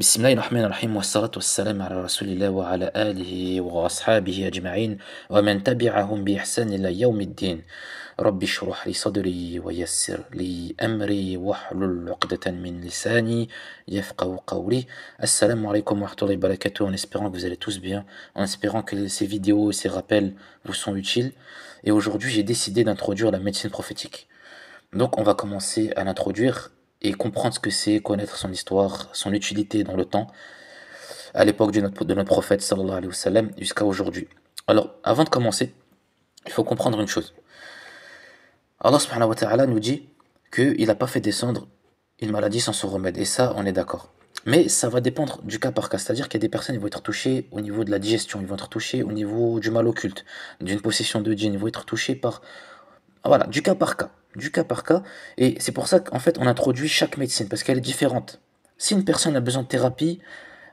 بسم الله الرحمن الرحيم والصلاة والسلام على رسول الله وعلى آله وأصحابه أجمعين ومن تبعهم بإحسان إلى يوم الدين. رب اشرح لي صدري ويسر لي أمري واحلل عقدة من لساني يفقه قولي. Assalamu alaikum wa rahmatullahi wa barakatuh, en espérant que vous allez tous bien, en espérant que ces vidéos et ces rappels vous sont utiles. Et aujourd'hui, j'ai décidé d'introduire la médecine prophétique. Donc, on va commencer à l'introduire et comprendre ce que c'est, connaître son histoire, son utilité dans le temps, à l'époque de notre prophète sallallahu alayhi wa sallam jusqu'à aujourd'hui. Alors, avant de commencer, il faut comprendre une chose. Allah subhanahu wa ta'ala nous dit qu'il n'a pas fait descendre une maladie sans son remède, et ça, on est d'accord. Mais ça va dépendre du cas par cas, c'est-à-dire qu'il y a des personnes qui vont être touchées au niveau de la digestion, ils vont être touchées au niveau du mal occulte, d'une possession de djinn, ils vont être touchés par... Voilà, du cas par cas. Du cas par cas. Et c'est pour ça qu'en fait, on introduit chaque médecine, parce qu'elle est différente. Si une personne a besoin de thérapie,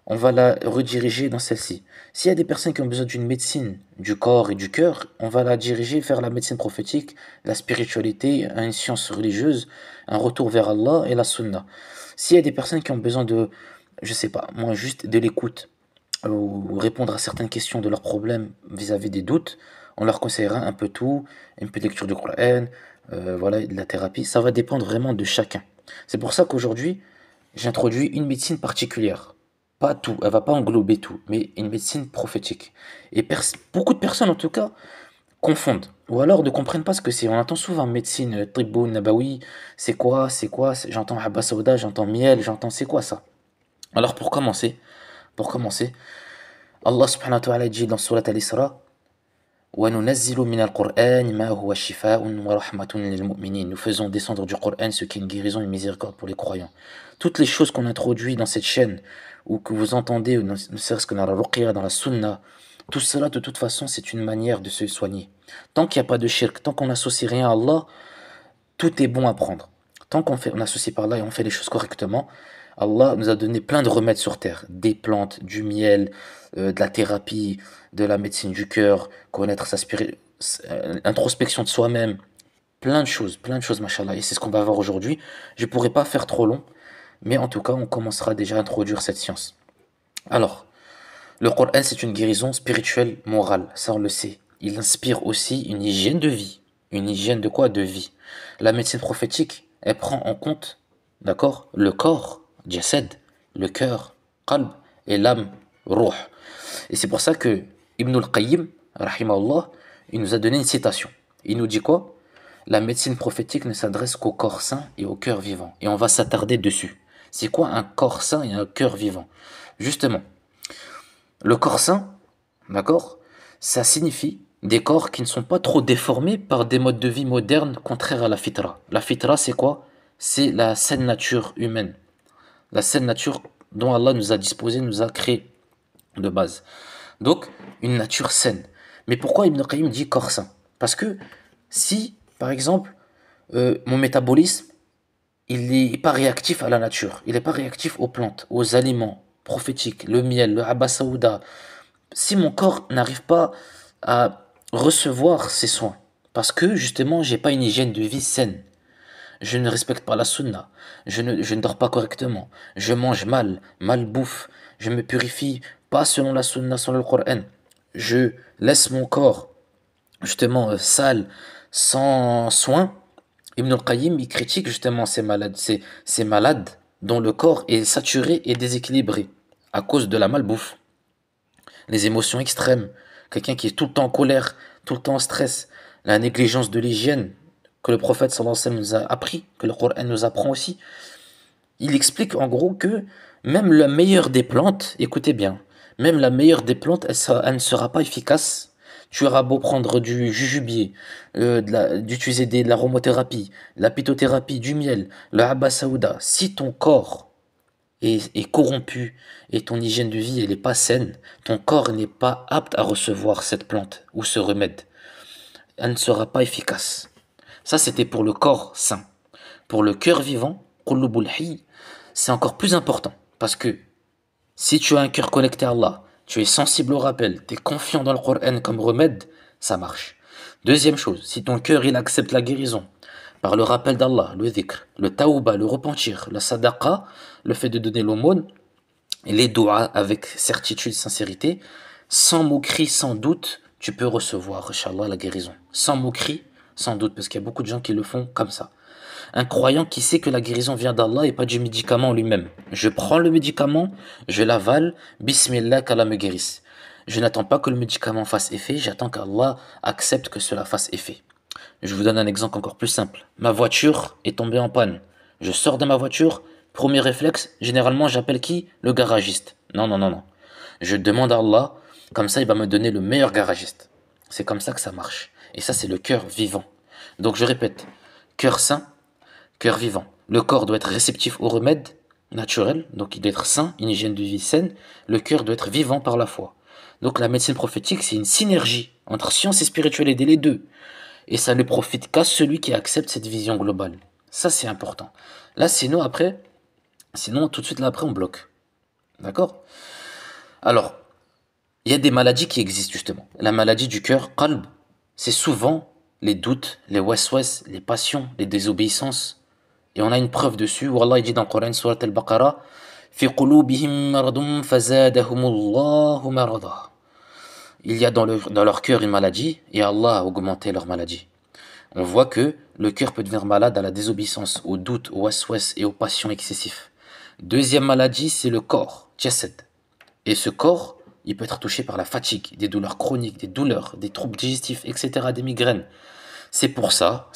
on va la rediriger dans celle-ci. S'il y a des personnes qui ont besoin d'une médecine du corps et du cœur, on va la diriger vers la médecine prophétique, la spiritualité, une science religieuse, un retour vers Allah et la sunna. S'il y a des personnes qui ont besoin de, je sais pas, moi juste de l'écoute, ou répondre à certaines questions de leurs problèmes vis-à-vis des doutes, on leur conseillera un peu tout, un peu de lecture du Coran, voilà, de la thérapie. Ça va dépendre vraiment de chacun. C'est pour ça qu'aujourd'hui, j'introduis une médecine particulière. Pas tout, elle va pas englober tout, mais une médecine prophétique. Et beaucoup de personnes, en tout cas, confondent. Ou alors ne comprennent pas ce que c'est. On entend souvent médecine, Tibbou, Nabawi, j'entends Habba Sauda, j'entends miel, j'entends c'est quoi ça? Alors pour commencer, Allah subhanahu wa ta'ala dit dans Surat Al-Isra, وَنُنَزِّلُ مِنَ الْقُرْآنِ مَا هُوَ شِفَاءٌ وَرَحْمَةٌ لِلْمُؤْمِنِينَ. Nous faisons descendre du Coran ce qui est une guérison et une miséricorde pour les croyants. Toutes les choses qu'on introduit dans cette chaîne, ou que vous entendez, ou ne serait-ce que dans la ruqya, dans la sunna, tout cela de toute façon c'est une manière de se soigner. Tant qu'il n'y a pas de shirk, tant qu'on n'associe rien à Allah, tout est bon à prendre. Tant on associe par là et on fait les choses correctement, Allah nous a donné plein de remèdes sur terre, des plantes, du miel, de la thérapie, de la médecine du cœur, connaître introspection de soi-même, plein de choses, machallah. Et c'est ce qu'on va voir aujourd'hui. Je ne pourrais pas faire trop long, mais en tout cas, on commencera déjà à introduire cette science. Alors, le Coran, c'est une guérison spirituelle, morale, ça on le sait. Il inspire aussi une hygiène de vie. Une hygiène de quoi? De vie. La médecine prophétique, elle prend en compte, d'accord, le corps, jasad, le cœur, qalb, et l'âme, ruh. Et c'est pour ça que Ibn al-Qayyim, rahimahullah, il nous a donné une citation. Il nous dit quoi? La médecine prophétique ne s'adresse qu'au corps sain et au cœur vivant. Et on va s'attarder dessus. C'est quoi un corps sain et un cœur vivant? Justement, le corps sain, d'accord, ça signifie des corps qui ne sont pas trop déformés par des modes de vie modernes contraires à la fitra. La fitra, c'est quoi? C'est la saine nature humaine. La saine nature dont Allah nous a disposé, nous a créé de base. Donc, une nature saine. Mais pourquoi Ibn Qayyim dit corps sain? Parce que si, par exemple, mon métabolisme, il n'est pas réactif à la nature, il n'est pas réactif aux plantes, aux aliments prophétiques, le miel, le habba saouda, si mon corps n'arrive pas à recevoir ces soins, parce que justement, j'ai pas une hygiène de vie saine, je ne respecte pas la sunna, je ne dors pas correctement, je mange mal bouffe, je me purifie pas selon la sunna, selon le Coran, je laisse mon corps justement sale, sans soin. Ibn al-Qayyim, il critique justement ces malades dont le corps est saturé et déséquilibré à cause de la malbouffe, les émotions extrêmes, quelqu'un qui est tout le temps en colère, tout le temps en stress, la négligence de l'hygiène que le prophète sallallahu alayhi wa sallam nous a appris, que le Coran nous apprend aussi. Il explique en gros que même la meilleure des plantes, écoutez bien, même la meilleure des plantes, elle ne sera pas efficace. Tu auras beau prendre du jujubier, d'utiliser de l'aromothérapie, la phytothérapie, du miel, le habba saouda. Si ton corps est corrompu et ton hygiène de vie elle n'est pas saine, ton corps n'est pas apte à recevoir cette plante ou ce remède. Elle ne sera pas efficace. Ça, c'était pour le corps sain. Pour le cœur vivant, qulubul hayy, c'est encore plus important. Parce que si tu as un cœur connecté à Allah, tu es sensible au rappel, tu es confiant dans le Coran comme remède, ça marche. Deuxième chose, si ton cœur il accepte la guérison par le rappel d'Allah, le dhikr, le tawba, le repentir, la sadaqa, le fait de donner l'aumône, les doigts avec certitude, sincérité, sans moquerie, sans doute, tu peux recevoir, Inch'Allah, la guérison. Sans moquerie, sans doute, parce qu'il y a beaucoup de gens qui le font comme ça. Un croyant qui sait que la guérison vient d'Allah et pas du médicament lui-même. Je prends le médicament, je l'avale, bismillah, qu'Allah me guérisse. Je n'attends pas que le médicament fasse effet, j'attends qu'Allah accepte que cela fasse effet. Je vous donne un exemple encore plus simple. Ma voiture est tombée en panne. Je sors de ma voiture, premier réflexe, généralement j'appelle qui? Le garagiste. Non, non, non, non. Je demande à Allah, comme ça il va me donner le meilleur garagiste. C'est comme ça que ça marche. Et ça c'est le cœur vivant. Donc je répète, cœur sain, cœur vivant. Le corps doit être réceptif aux remèdes naturels, donc il doit être sain, une hygiène de vie saine. Le cœur doit être vivant par la foi. Donc la médecine prophétique, c'est une synergie entre science et spiritualité, les deux. Et ça ne profite qu'à celui qui accepte cette vision globale. Ça, c'est important. Là, sinon, tout de suite, là, après, on bloque. D'accord? Alors, il y a des maladies qui existent, justement. La maladie du cœur, qalb, c'est souvent les doutes, les waswas, les passions, les désobéissances. Et on a une preuve dessus, où Allah dit dans le Coran, surat al-Baqarah, fi qulubihim maradun fazadahumullahu marada. Il y a dans leur cœur une maladie, et Allah a augmenté leur maladie. On voit que le cœur peut devenir malade à la désobéissance, au doute, au waswas et aux passions excessives. Deuxième maladie, c'est le corps, jasad. Et ce corps, il peut être touché par la fatigue, des douleurs chroniques, des douleurs, des troubles digestifs, etc., des migraines. C'est pour ça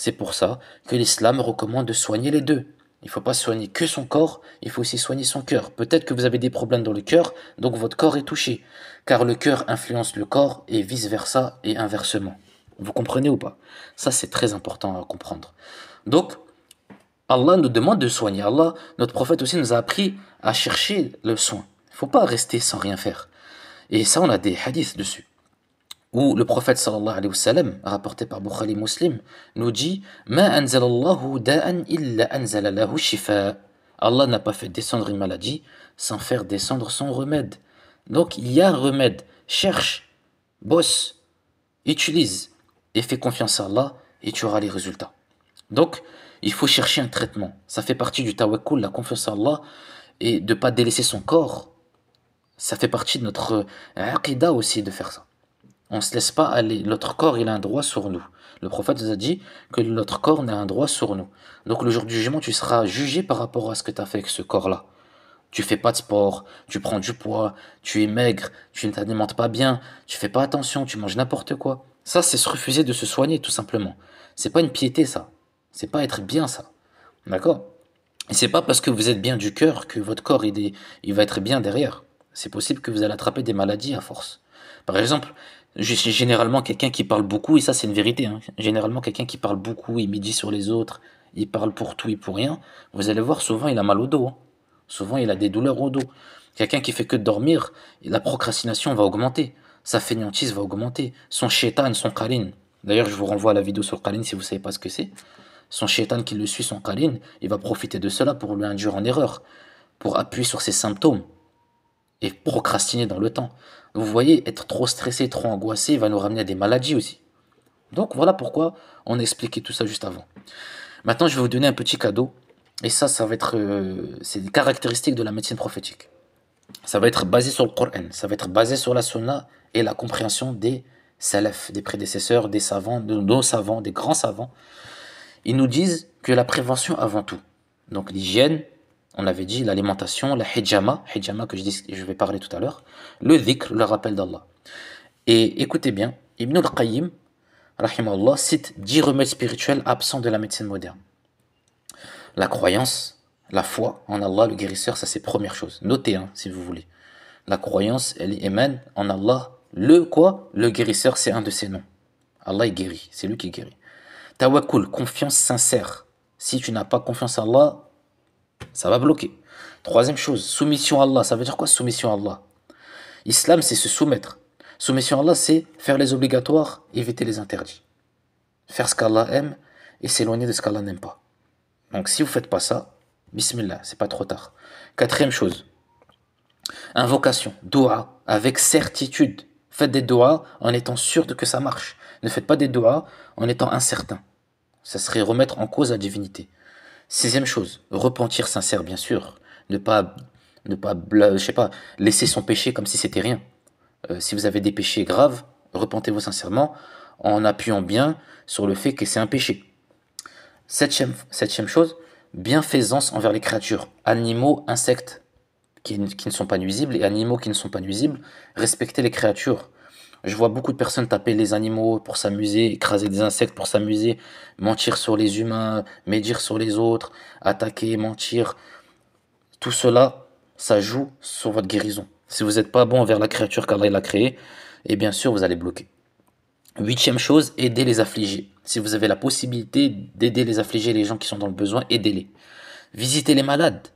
que l'islam recommande de soigner les deux. Il ne faut pas soigner que son corps, il faut aussi soigner son cœur. Peut-être que vous avez des problèmes dans le cœur, donc votre corps est touché. Car le cœur influence le corps et vice-versa et inversement. Vous comprenez ou pas? Ça, c'est très important à comprendre. Donc, Allah nous demande de soigner. Allah, notre prophète aussi nous a appris à chercher le soin. Il ne faut pas rester sans rien faire. Et ça, on a des hadiths dessus. Où le prophète sallallahu alayhi wa sallam, rapporté par Bukhari Muslim, nous dit Ma anzalallahu da'an illa anzala lahu shifa. Allah n'a pas fait descendre une maladie sans faire descendre son remède. Donc il y a un remède. Cherche, bosse, utilise et fais confiance à Allah et tu auras les résultats. Donc il faut chercher un traitement. Ça fait partie du tawakkul, la confiance à Allah et de ne pas délaisser son corps. Ça fait partie de notre aqidah aussi de faire ça. On ne se laisse pas aller. Notre corps, il a un droit sur nous. Le prophète nous a dit que notre corps a un droit sur nous. Donc le jour du jugement, tu seras jugé par rapport à ce que tu as fait avec ce corps-là. Tu fais pas de sport, tu prends du poids, tu es maigre, tu ne t'alimentes pas bien, tu fais pas attention, tu manges n'importe quoi. Ça, c'est se refuser de se soigner, tout simplement. C'est pas une piété, ça. C'est pas être bien, ça. D'accord? Et c'est pas parce que vous êtes bien du cœur que votre corps, il va être bien derrière. C'est possible que vous allez attraper des maladies à force. Par exemple, je suis généralement quelqu'un qui parle beaucoup, et ça c'est une vérité, hein. Généralement quelqu'un qui parle beaucoup, il médit sur les autres, il parle pour tout et pour rien, vous allez voir souvent il a mal au dos, hein. Souvent il a des douleurs au dos. Quelqu'un qui fait que dormir, la procrastination va augmenter, sa fainéantise va augmenter, son shaitan, son qarin. D'ailleurs je vous renvoie à la vidéo sur le qarin si vous ne savez pas ce que c'est. Son shaitan qui le suit, son qarin, il va profiter de cela pour lui induire en erreur, pour appuyer sur ses symptômes et procrastiner dans le temps. Vous voyez, être trop stressé, trop angoissé va nous ramener à des maladies aussi. Donc voilà pourquoi on a expliqué tout ça juste avant. Maintenant, je vais vous donner un petit cadeau. Et ça va être, c'est des caractéristiques de la médecine prophétique. Ça va être basé sur le Coran, ça va être basé sur la Sunna et la compréhension des salaf, des prédécesseurs, des savants, de nos savants, des grands savants. Ils nous disent que la prévention avant tout. Donc l'hygiène, on avait dit l'alimentation, la hijama que je vais parler tout à l'heure, le dhikr, le rappel d'Allah. Et écoutez bien, Ibn al-Qayyim, rahimahullah, cite 10 remèdes spirituels absents de la médecine moderne. La croyance, la foi en Allah, le guérisseur, ça c'est première chose. Notez, hein, si vous voulez. La croyance, elle émane en Allah. Le quoi? Le guérisseur, c'est un de ses noms. Allah est guéri, c'est lui qui guérit. Tawakkul, confiance sincère. Si tu n'as pas confiance en Allah, ça va bloquer. Troisième chose, soumission à Allah. Ça veut dire quoi soumission à Allah? Islam, c'est se soumettre. Soumission à Allah, c'est faire les obligatoires, éviter les interdits. Faire ce qu'Allah aime et s'éloigner de ce qu'Allah n'aime pas. Donc si vous ne faites pas ça, bismillah, c'est pas trop tard. Quatrième chose, invocation, dua, avec certitude. Faites des duas en étant sûr de que ça marche. Ne faites pas des duas en étant incertain. Ça serait remettre en cause la divinité. Sixième chose, repentir sincère, bien sûr. Ne pas ne pas, je sais pas, laisser son péché comme si c'était rien. Si vous avez des péchés graves, repentez-vous sincèrement en appuyant bien sur le fait que c'est un péché. Septième chose, bienfaisance envers les créatures, animaux, insectes qui ne sont pas nuisibles et animaux qui ne sont pas nuisibles. Respectez les créatures. Je vois beaucoup de personnes taper les animaux pour s'amuser, écraser des insectes pour s'amuser, mentir sur les humains, médire sur les autres, attaquer, mentir. Tout cela, ça joue sur votre guérison. Si vous n'êtes pas bon envers la créature qu'Allah il a créée, et bien sûr vous allez bloquer. Huitième chose, aider les affligés. Si vous avez la possibilité d'aider les affligés, les gens qui sont dans le besoin, aidez-les. Visitez les malades,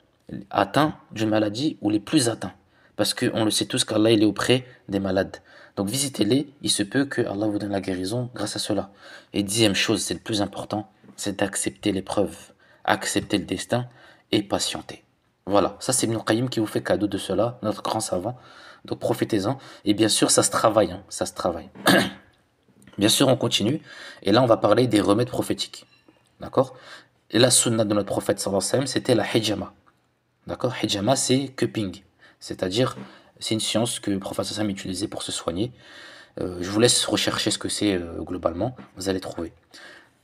atteints d'une maladie ou les plus atteints. Parce qu'on le sait tous qu'Allah il est auprès des malades. Donc visitez-les, il se peut que Allah vous donne la guérison grâce à cela. Et dixième chose, c'est le plus important, c'est d'accepter l'épreuve, accepter le destin et patienter. Voilà, ça c'est Ibn Qayyim qui vous fait cadeau de cela, notre grand savant. Donc profitez-en. Et bien sûr, ça se travaille, hein, ça se travaille. Bien sûr, on continue. Et là, on va parler des remèdes prophétiques. D'accord? Et la sunna de notre prophète sallallahu alayhi wa sallam, c'était la hijama. D'accord? Hijama, c'est cupping. C'est-à-dire, c'est une science que le prophète sallallahu alayhi wa sallam utilisait pour se soigner. Je vous laisse rechercher ce que c'est globalement. Vous allez trouver.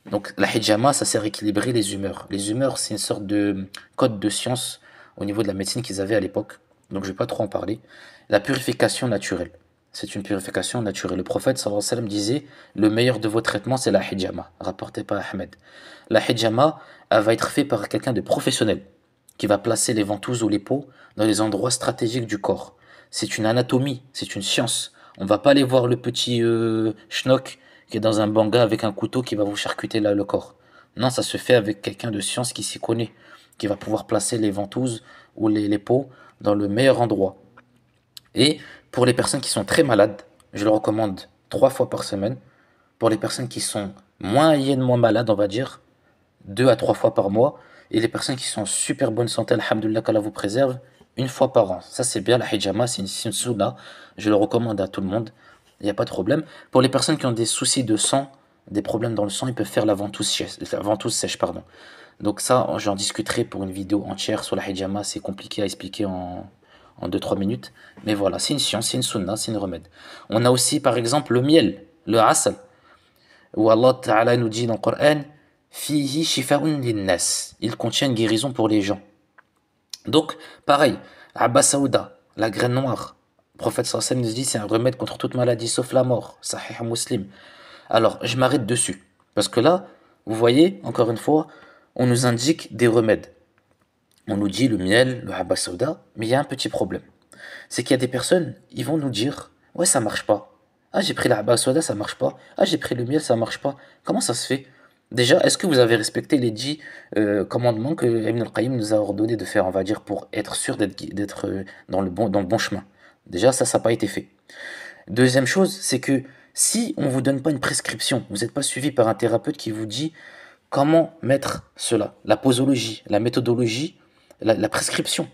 Donc, la hijama, ça sert à équilibrer les humeurs. Les humeurs, c'est une sorte de code de science au niveau de la médecine qu'ils avaient à l'époque. Donc, je ne vais pas trop en parler. La purification naturelle. C'est une purification naturelle. Le prophète sallallahu alayhi wa sallam disait le meilleur de vos traitements, c'est la hijama, rapporté par Ahmed. La hijama, elle va être faite par quelqu'un de professionnel qui va placer les ventouses ou les peaux dans les endroits stratégiques du corps. C'est une anatomie, c'est une science. On va pas aller voir le petit schnock qui est dans un banga avec un couteau qui va vous charcuter là le corps. Non, ça se fait avec quelqu'un de science qui s'y connaît, qui va pouvoir placer les ventouses ou les peaux dans le meilleur endroit. Et pour les personnes qui sont très malades, je le recommande 3 fois par semaine. Pour les personnes qui sont moyennement malades, on va dire, 2 à 3 fois par mois. Et les personnes qui sont en super bonne santé, alhamdoulilah, qu'Allah vous préserve, 1 fois par an. Ça, c'est bien, la hijama, c'est une sunna. Je le recommande à tout le monde. Il n'y a pas de problème. Pour les personnes qui ont des soucis de sang, des problèmes dans le sang, ils peuvent faire la ventouse sèche, pardon. Donc ça, j'en discuterai pour une vidéo entière sur la hijama. C'est compliqué à expliquer en 2 3 minutes. Mais voilà, c'est une science, c'est une sunna, c'est une remède. On a aussi, par exemple, le miel, le asal, où Allah Ta'ala nous dit dans le Coran, Fihi shifa'un linnas. Il contient une guérison pour les gens. Donc, pareil, Abba Saouda, la graine noire. Le prophète sallallahu alayhi wa sallam nous dit c'est un remède contre toute maladie sauf la mort. Sahih Muslim. Alors, je m'arrête dessus. Parce que là, vous voyez, encore une fois, on nous indique des remèdes. On nous dit le miel, le Abba Saouda, mais il y a un petit problème. C'est qu'il y a des personnes, ils vont nous dire, ouais, ça marche pas. Ah, j'ai pris la Abba Saouda, ça marche pas. Ah, j'ai pris le miel, ça marche pas. Comment ça se fait? Déjà, est-ce que vous avez respecté les 10 commandements que Ibn al-Qayyim nous a ordonné de faire, on va dire, pour être sûr d'être dans le bon chemin? Déjà, ça n'a pas été fait. Deuxième chose, c'est que si on ne vous donne pas une prescription, vous n'êtes pas suivi par un thérapeute qui vous dit comment mettre cela, la posologie, la méthodologie, la prescription.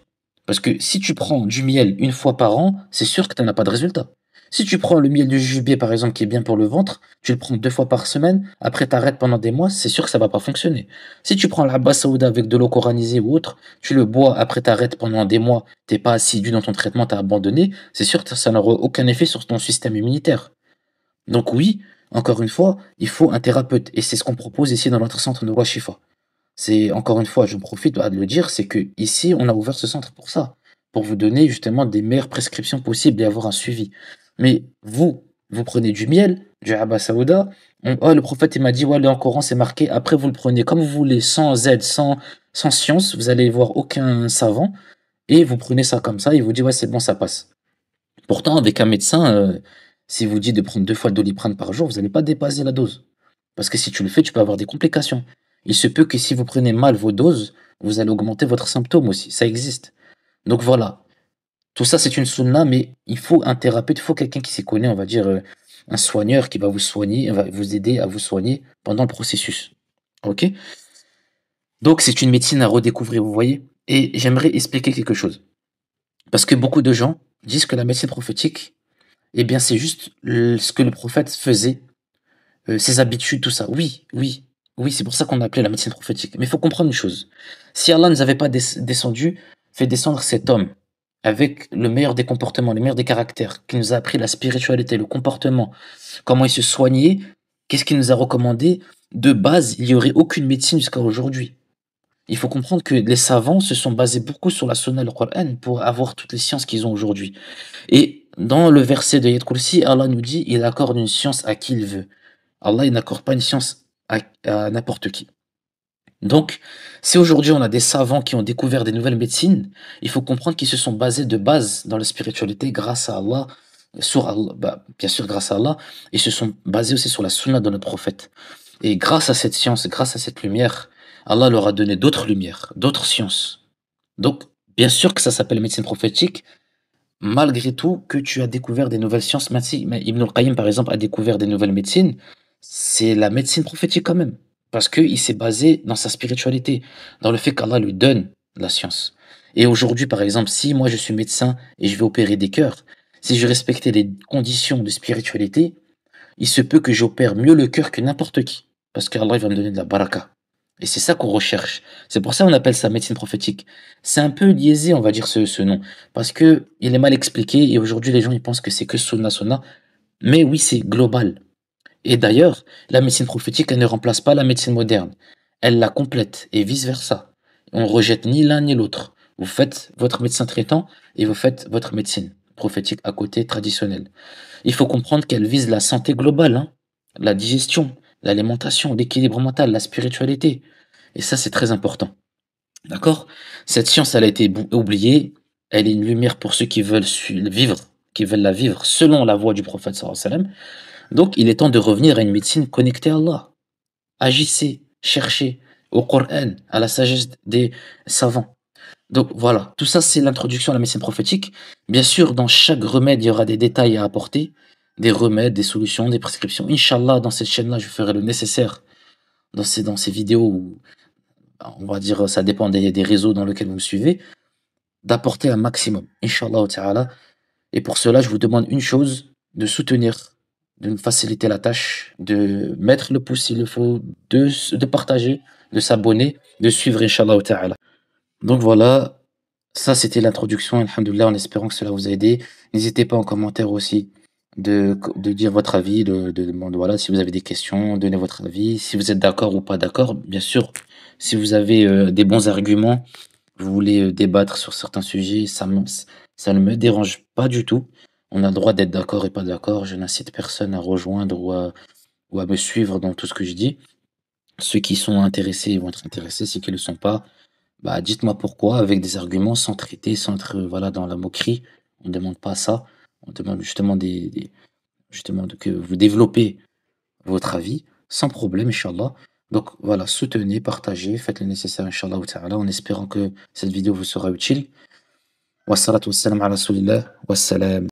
Parce que si tu prends du miel 1 fois par an, c'est sûr que tu n'as pas de résultat. Si tu prends le miel du jujubé, par exemple, qui est bien pour le ventre, tu le prends 2 fois par semaine, après tu arrêtes pendant des mois, c'est sûr que ça va pas fonctionner. Si tu prends l'Abba Saouda avec de l'eau coranisée ou autre, tu le bois, après tu arrêtes pendant des mois, t'es pas assidu dans ton traitement, tu as abandonné, c'est sûr que ça n'aura aucun effet sur ton système immunitaire. Donc oui, encore une fois, il faut un thérapeute. Et c'est ce qu'on propose ici dans notre centre de Washifa. C'est encore une fois, je profite de le dire, c'est que ici, on a ouvert ce centre pour ça, pour vous donner justement des meilleures prescriptions possibles et avoir un suivi. Mais vous prenez du miel, du Abba Saouda, oh, le prophète il m'a dit, ouais, dans le Coran c'est marqué, après vous le prenez comme vous voulez, sans aide, sans science, vous allez voir aucun savant, et vous prenez ça comme ça, il vous dit, ouais, c'est bon, ça passe. Pourtant, avec un médecin, s'il vous dit de prendre 2 fois le Doliprane par jour, vous n'allez pas dépasser la dose. Parce que si tu le fais, tu peux avoir des complications. Il se peut que si vous prenez mal vos doses, vous allez augmenter votre symptôme aussi. Ça existe. Donc voilà. Tout ça, c'est une sunna, mais il faut un thérapeute, il faut quelqu'un qui s'y connaît, on va dire un soigneur qui va vous soigner, va vous aider à vous soigner pendant le processus. Ok? Donc c'est une médecine à redécouvrir, vous voyez? Et j'aimerais expliquer quelque chose. Parce que beaucoup de gens disent que la médecine prophétique, eh bien, c'est juste ce que le prophète faisait, ses habitudes, tout ça. Oui, oui, oui, c'est pour ça qu'on appelait la médecine prophétique. Mais il faut comprendre une chose. Si Allah ne nous avait pas fait descendre cet homme avec le meilleur des comportements, le meilleur des caractères, qui nous a appris la spiritualité, le comportement, comment il se soignait, qu'est-ce qu'il nous a recommandé, de base, il y aurait aucune médecine jusqu'à aujourd'hui. Il faut comprendre que les savants se sont basés beaucoup sur la sunna et le Coran pour avoir toutes les sciences qu'ils ont aujourd'hui. Et dans le verset de Ayat Kursi, Allah nous dit: «Il accorde une science à qui il veut». Allah, il n'accorde pas une science à n'importe qui. Donc, si aujourd'hui on a des savants qui ont découvert des nouvelles médecines, il faut comprendre qu'ils se sont basés de base dans la spiritualité grâce à Allah, sur Allah, bah, bien sûr grâce à Allah, ils se sont basés aussi sur la sunna de notre prophète. Et grâce à cette science, grâce à cette lumière, Allah leur a donné d'autres lumières, d'autres sciences. Donc, bien sûr que ça s'appelle médecine prophétique, malgré tout que tu as découvert des nouvelles sciences. Même si Ibn al-Qayyim, par exemple, a découvert des nouvelles médecines, c'est la médecine prophétique quand même. Parce qu'il s'est basé dans sa spiritualité, dans le fait qu'Allah lui donne la science. Et aujourd'hui, par exemple, si moi je suis médecin et je vais opérer des cœurs, si je respectais les conditions de spiritualité, il se peut que j'opère mieux le cœur que n'importe qui. Parce qu'Allah il va me donner de la baraka. Et c'est ça qu'on recherche. C'est pour ça qu'on appelle ça médecine prophétique. C'est un peu biaisé, on va dire, ce nom. Parce que il est mal expliqué et aujourd'hui, les gens, ils pensent que c'est que sunna, sunna. Mais oui, c'est global. Et d'ailleurs, la médecine prophétique, elle ne remplace pas la médecine moderne. Elle la complète et vice-versa. On rejette ni l'un ni l'autre. Vous faites votre médecin traitant et vous faites votre médecine prophétique à côté, traditionnelle. Il faut comprendre qu'elle vise la santé globale, hein, la digestion, l'alimentation, l'équilibre mental, la spiritualité. Et ça, c'est très important. D'accord? Cette science, elle a été oubliée. Elle est une lumière pour ceux qui veulent vivre, qui veulent la vivre selon la voie du prophète sallallahu alayhi wa sallam. Donc, il est temps de revenir à une médecine connectée à Allah. Agissez, cherchez au Coran, à la sagesse des savants. Donc voilà, tout ça c'est l'introduction à la médecine prophétique. Bien sûr, dans chaque remède, il y aura des détails à apporter, des remèdes, des solutions, des prescriptions. Inch'Allah, dans cette chaîne-là, je ferai le nécessaire dans ces vidéos où, on va dire, ça dépend des réseaux dans lesquels vous me suivez, d'apporter un maximum. Inch'Allah ta'ala. Et pour cela, je vous demande une chose, de soutenir, de me faciliter la tâche, de mettre le pouce s'il le faut, de partager, de s'abonner, de suivre, Inch'Allah ta'ala. Donc voilà, ça c'était l'introduction, alhamdoulilah, en espérant que cela vous a aidé. N'hésitez pas en commentaire aussi de dire votre avis, de demander, voilà, si vous avez des questions, donnez votre avis, si vous êtes d'accord ou pas d'accord. Bien sûr, si vous avez des bons arguments, vous voulez débattre sur certains sujets, ça ne me dérange pas du tout. On a le droit d'être d'accord et pas d'accord. Je n'incite personne à rejoindre ou à me suivre dans tout ce que je dis. Ceux qui sont intéressés vont être intéressés, ceux qui ne le sont pas, bah, dites-moi pourquoi, avec des arguments, sans traiter, sans être voilà, dans la moquerie. On ne demande pas ça. On demande justement justement que vous développez votre avis sans problème, Inch'Allah. Donc voilà, soutenez, partagez, faites le nécessaire, Inch'Allah ta'ala, en espérant que cette vidéo vous sera utile. Wassalatu wassalam ala rasulillah. Wassalam.